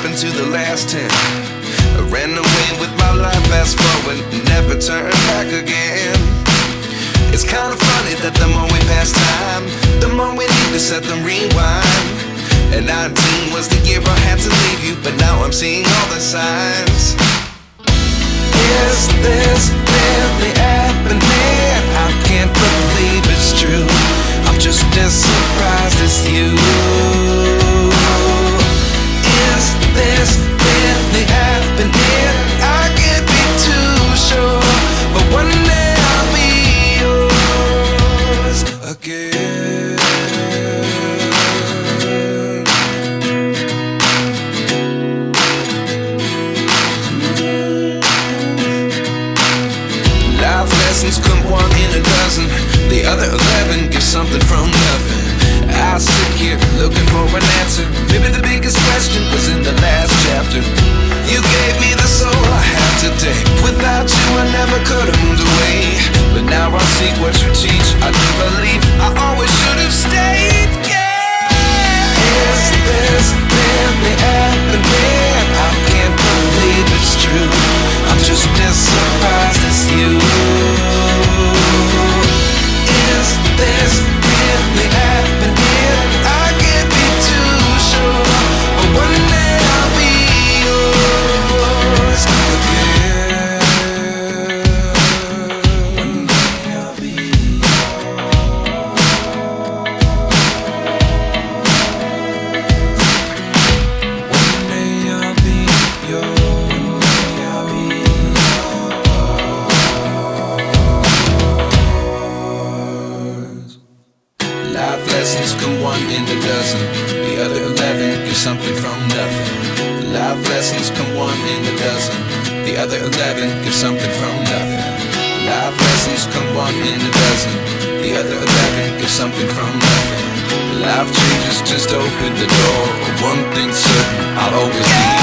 happened to the last 10? I ran away with my life, fast forward, never turn back again. It's kind of funny that the more we pass time, the more we need to set the rewind. And 19 was the year I had to leave you, but now I'm seeing all the signs. Is this really happening? I can't believe it's true. I'm just as surprised as you. Is this really happening? I can't be too sure, but one day I'll be yours again. Life lessons come one in a dozen. The other 11 give something from nothing. I sit here looking for an answer. Maybe the biggest question was in the last chapter. You gave me the soul I have today. Without you I never could have moved away. But now I see what you teach. I do believe I always should have stayed. Yeah. Is this really happening? I can't believe it's true. I'm just as surprised as you. Is this really happening? I can't be too sure, but one day I'll be yours again. One day I'll be One day I'll be yours. One day I'll be yours. Life lessons come one in a dozen. The other 11 give something from nothing. Life lessons come one in a dozen. The other 11 give something from nothing. Life lessons come one in a dozen. The other 11 give something from nothing. Life changes just open the door. One thing's certain, I'll always be